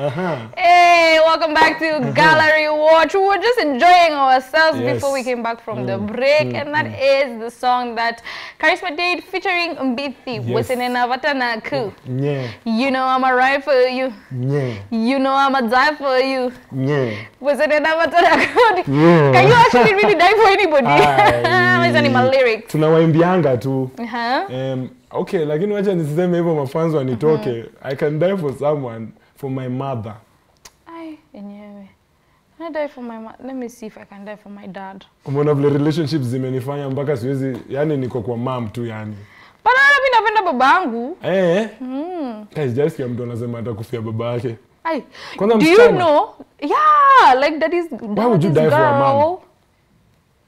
Hey, welcome back to Gallery Watch. We were just enjoying ourselves before we came back from the break, and that is the song that Charisma did featuring Mbithi. You know I'm a ride for you. You know I'm a die for you. Can you actually really die for anybody? It's animal lyrics. Tunawaimbianga tu. Okay, like wacha niseme hivyo mafanzo wanitoke. I can die for someone, for my mother. Enyewe. Can I die for my mother? Let me see if I can die for my dad. Umeona vile relationships zimenifanya mpaka siwezi, yani niko kwa mom tu yani. Bana mimi napenda babangu. Guys, just ya mtu anasema atakufia baba yake. Do you know? Yeah, like that is. Why would you die for a mom?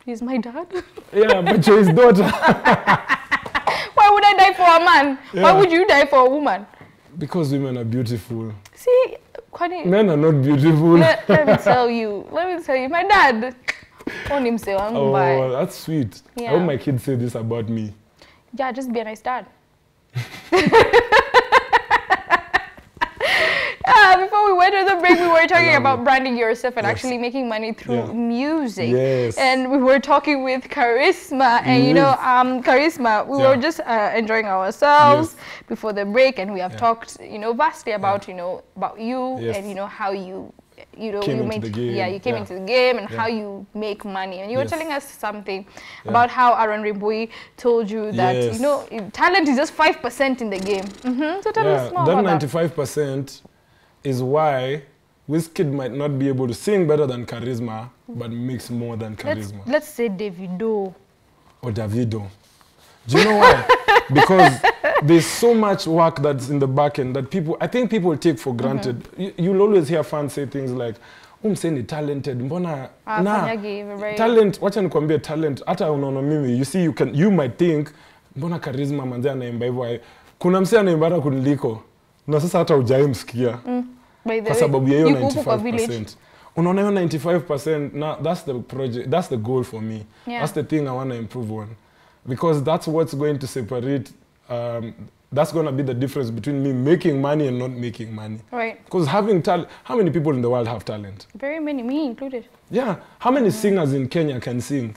He's my dad. Yeah, but you're his daughter. Why would I die for a man? Yeah. Why would you die for a woman? Because women are beautiful. See, men are not beautiful. Let me tell you. My dad. Oh, that's sweet. Yeah. I hope my kids say this about me. Yeah, just be a nice dad. Before we went to the break, we were talking about branding yourself and actually making money through music. Yes. And we were talking with Charisma, and you know, Charisma, we were just enjoying ourselves before the break, and we have talked, you know, vastly about, you know, about you and you know how you came into the game and how you make money. And you were telling us something about how Aaron Rimbui told you that you know talent is just 5% in the game. So tell us more about that. 95% is why Wizkid might not be able to sing better than Charisma, but makes more than Charisma. Let's say Davido. Or Davido. Do you know why? Because there's so much work that's in the back end that I think people take for granted. You'll always hear fans say things like, saying talented, mbona talent, wacha nikwambie talent, hata unaona mimi, you see you might think, mbona Charisma manze anaimba hivyo, kuna msee anaimba hata kuniliko. Na sasa hata hujaimsikia. Kwa sababu ya hiyo 95%. Unaona hiyo 95%, now that's the project, that's the goal for me. That's the thing I want to improve on. Because that's what's going to separate, that's going to be the difference between me making money and not making money. Right. Because having talent, how many people in the world have talent? Very many, me included. Yeah. How many singers in Kenya can sing?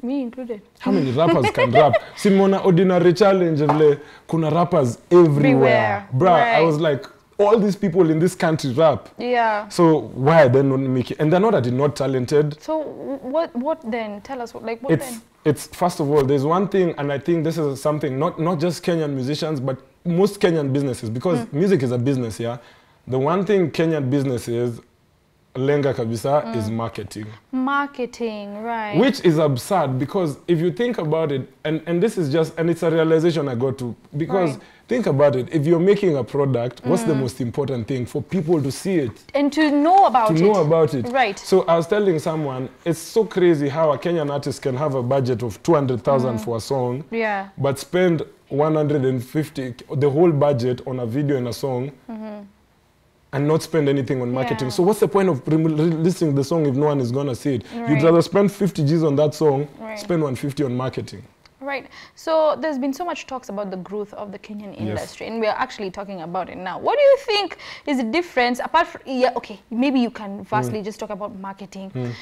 Me included. How many rappers can rap? Simona Ordinary Challenge, kuna rappers everywhere. Bruh, I was like, all these people in this country rap. Yeah. So why are they not making? And they're not that they're not talented. So what then? Tell us what then? It's first of all, there's one thing, and I think this is something not just Kenyan musicians, but most Kenyan businesses, because music is a business, yeah. The one thing Kenyan business is, lenga kabisa, is marketing. Marketing, right. Which is absurd, because if you think about it, and this is just, and it's a realization I got to, because think about it, if you're making a product, what's the most important thing? For people to see it. And to know about it. To know about it. Right. So I was telling someone, it's so crazy how a Kenyan artist can have a budget of 200,000 for a song, but spend 150, the whole budget on a video and a song, and not spend anything on marketing. So what's the point of releasing the song if no one is going to see it? You'd rather spend 50 G's on that song, spend 150 on marketing. Right. So there's been so much talks about the growth of the Kenyan industry, and we're actually talking about it now. What do you think is the difference, apart from, okay, maybe you can vastly just talk about marketing.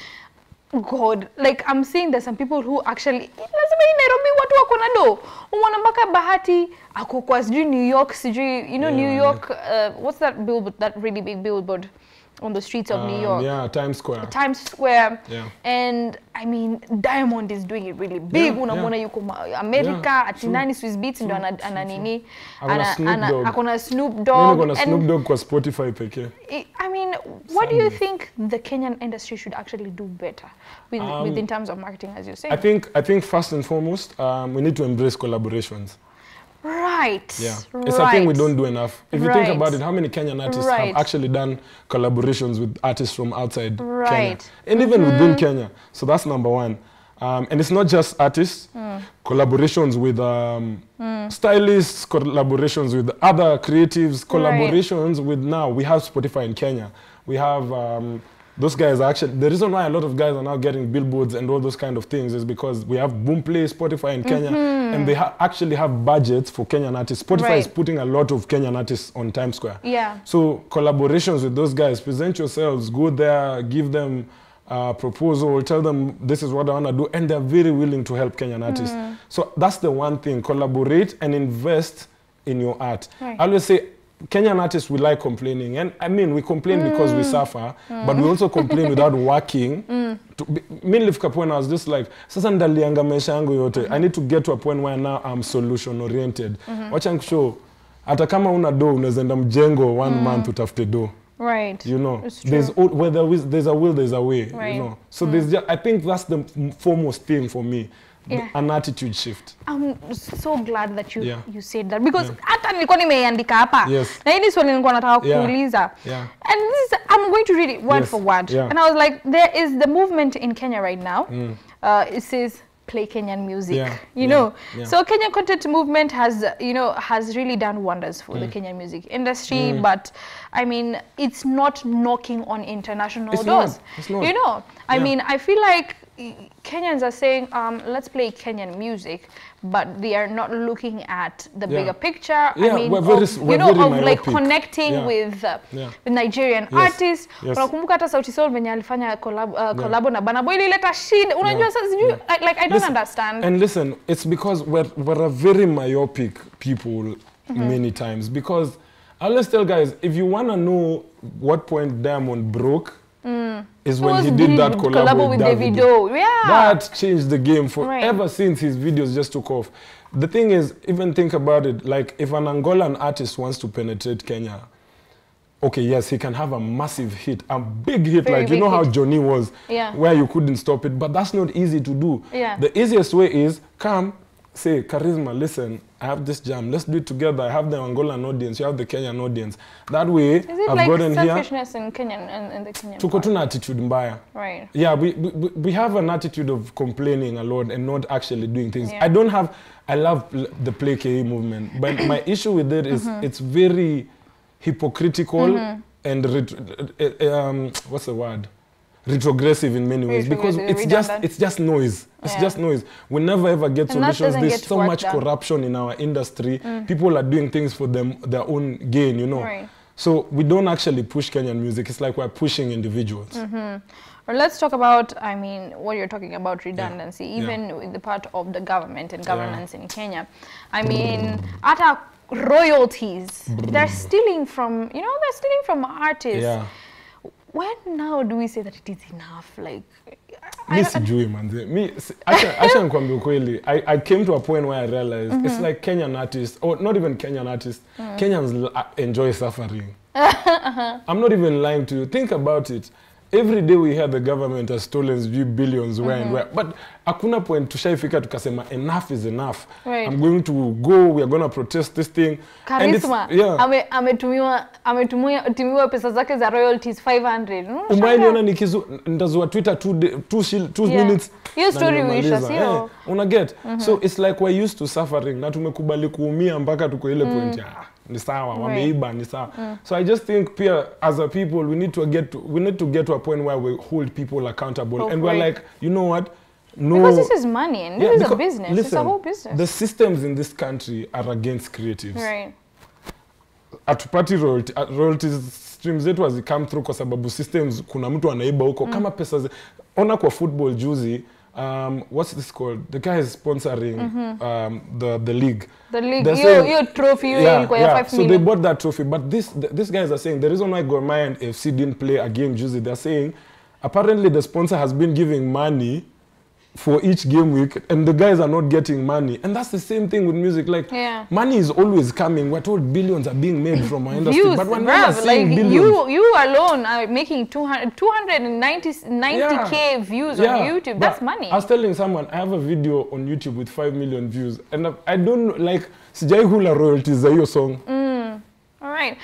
God, like I'm saying there's some people who actually, lazima in Nairobi watu wako na do. Umeona mpaka Bahati, ako kwa sijui New York, sijui, you know, New York, what's that billboard, that really big billboard on the streets of New York? Yeah, Times Square. Times Square. Yeah. And I mean, Diamond is doing it really big. Unamwona yuko America, atinani Swiss Beats ndo ananini. Akona Snoop Dogg. Akona Snoop Dogg kwa Spotify peke. I mean, what do you think the Kenyan industry should actually do better with in terms of marketing, as you say? I think first and foremost, we need to embrace collaborations. Right. Yeah. It's a thing we don't do enough. If you think about it, how many Kenyan artists have actually done collaborations with artists from outside Kenya? And even within Kenya. So that's number one. And it's not just artists. Collaborations with stylists, collaborations with other creatives, collaborations with, now we have Spotify in Kenya. We have those guys are actually, the reason why a lot of guys are now getting billboards and all those kind of things is because we have Boomplay, Spotify in Kenya, and they actually have budgets for Kenyan artists. Spotify is putting a lot of Kenyan artists on Times Square. Yeah. So collaborations with those guys, present yourselves, go there, give them a proposal, tell them this is what I want to do, and they're very willing to help Kenyan artists. So that's the one thing, collaborate and invest in your art. I always say, Kenyan artists, we like complaining. And I mean, we complain because we suffer, but we also complain without working. Me nilifika point, I was just like, sasa ndalianga maisha yangu yote. I need to get to a point where now I'm solution oriented. Wacha nikushow, hata kama una do, unaweza enda mjengo 1 month utafute do. Right. You know, there's where there's a will, there's a way. You know, so there's just, I think that's the foremost thing for me. An attitude shift. I'm so glad that you said that, because hata nilikuwa nimeandika hapa na hili swali nilikuwa nataka kuuliza, and this is, I'm going to read it word for word, and I was like, there is the movement in Kenya right now. It says play Kenyan music, you know. So Kenyan content movement has, you know, has really done wonders for the Kenyan music industry, but I mean, it's not knocking on international doors. It's not. You know, I mean, I feel like Kenyans are saying, let's play Kenyan music, but they are not looking at the bigger picture. I mean, you know, of like connecting with Nigerian artists. Unakumbuka hata Sauti Sol venye alifanya collab na Burna Boy ilileta shida. Unajua sasa like I don't understand. And listen, it's because we're a very myopic people many times, because I always tell guys, if you want to know what point Diamond broke, is when he did that collab with Davido. That changed the game forever since his videos just took off. The thing is, even think about it, like if an Angolan artist wants to penetrate Kenya, okay, yes, he can have a massive hit, a big hit, like you know how Johnny was, where you couldn't stop it, but that's not easy to do. The easiest way is, come, say, Charisma, listen, I have this jam, let's do it together. I have the Angolan audience, you have the Kenyan audience. That way, I've gotten here. Is it like selfishness in Kenyan and the Kenyan tuko tuna attitude mbaya. Right. Yeah, we have an attitude of complaining a lot and not actually doing things. I love the Play KE movement, but my issue with it is it's very hypocritical and what's the word? Retrogressive in many ways, because it's just noise. It's just noise. We never ever get solutions. There's so much corruption in our industry. People are doing things for their own gain, you know. So we don't actually push Kenyan music. It's like we're pushing individuals. Well, let's talk about, I mean, what you're talking about, redundancy, even with the part of the government and governance in Kenya. I mean, at royalties, they're stealing from, you know, they're stealing from artists. When now do we say that it is enough? Like, I came to a point where I realized it's like Kenyan artists, or not even Kenyan artists, Kenyans enjoy suffering. I'm not even lying to you. Think about it. Every day we hear the government has stolen billions where and where. But hakuna point tushaifika tukasema enough is enough. I'm going to go, we are going to protest this thing. Charisma, ametumiwa pesa zake za royalties 500. Umaiona ndazua Twitter 2 minutes. Your story wishes, yo. Unaget? So it's like we're used to suffering. Na tumekubali kuumia mpaka tuko ile point ya ni sawa, wameiba ni sawa. So I just think as a people we need to get to a point where we hold people accountable, and we're like, you know what? No, because this is money and this is a business. Listen, it's a whole business. The systems in this country are against creatives. Right. Atupati royalties streams zetu come through kwa sababu systems kuna mtu anaiba huko kama pesa ona kwa football juzi. What's this called? The guy is sponsoring the league. The league, your trophy, you 5 million. So they bought that trophy. But these guys are saying the reason why Gor Mahia and FC didn't play a game Tuesday, they're saying apparently the sponsor has been giving money for each game week, and the guys are not getting money. And that's the same thing with music. Like, money is always coming. We're told billions are being made from our industry, views, but we're never seeing like billions. You alone are making 290K views on YouTube. That's money. I was telling someone, I have a video on YouTube with 5 million views, and I don't, like, sijai hula royalties za hiyo song. All right.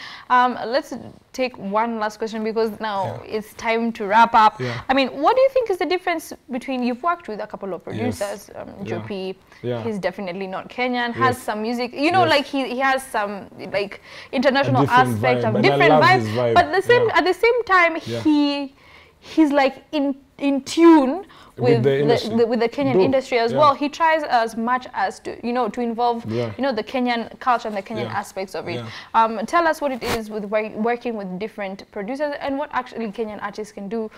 Let's take one last question, because now it's time to wrap up. I mean, what do you think is the difference between, you've worked with a couple of producers, Jopi, he's definitely not Kenyan, has some music, you know, like he has some like international aspect, of different vibe, but at the same time, he's like in tune with the Kenyan industry as well. He tries as much as to to involve the Kenyan culture and the Kenyan aspects of it. Tell us what it is with working with different producers and what actually Kenyan artists can do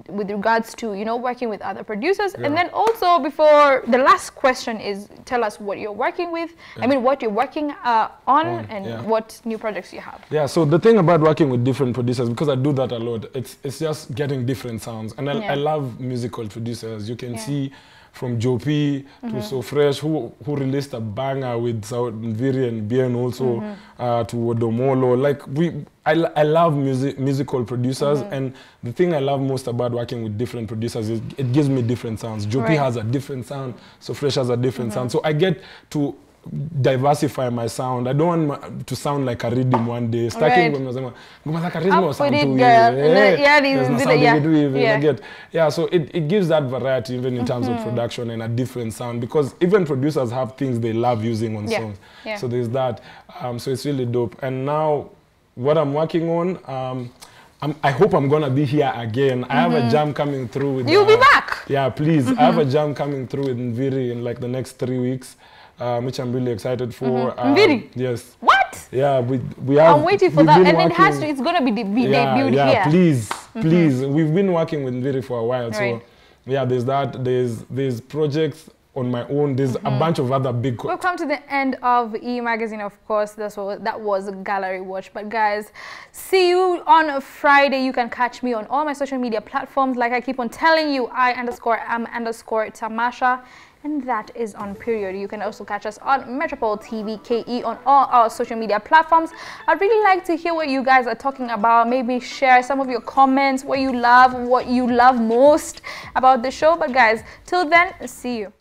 with regards to working with other producers. And then also, before the last question is, tell us what you're working with. I mean, what you're working on and what new projects you have. Yeah, so the thing about working with different producers, because I do that a lot, it's just getting different sounds. And I love musical producers. You can see from Joe P to So Fresh, who released a banger with Viri and Bien also, to Wodomolo. Like I love musical producers, and the thing I love most about working with different producers is it gives me different sounds. Joe P has a different sound, So Fresh has a different sound. So I get to diversify my sound. I don't want to sound like a rhythm one day. Starting when there's so it gives that variety even in terms of production and a different sound, because even producers have things they love using on songs. So there's that. So it's really dope. And now what I'm working on, I hope I'm gonna be here again. I have a jam coming through with You'll be back. Yeah, please. I have a jam coming through with Nviri in like the next 3 weeks. Which I'm really excited for. Yes. What? Yeah, we have. I'm waiting for that, and it's gonna be debuted here. Please, please. We've been working with Nviri for a while, so yeah. There's that. There's projects on my own. There's a bunch of other big. We've come to the end of E Magazine, of course. That was Gallery Watch. But guys, see you on Friday. You can catch me on all my social media platforms. Like I keep on telling you, I_am_Tamasha. And that is on Period. You can also catch us on Metropole TV KE on all our social media platforms. I'd really like to hear what you guys are talking about. Maybe share some of your comments, what you love most about the show. But guys, till then, see you.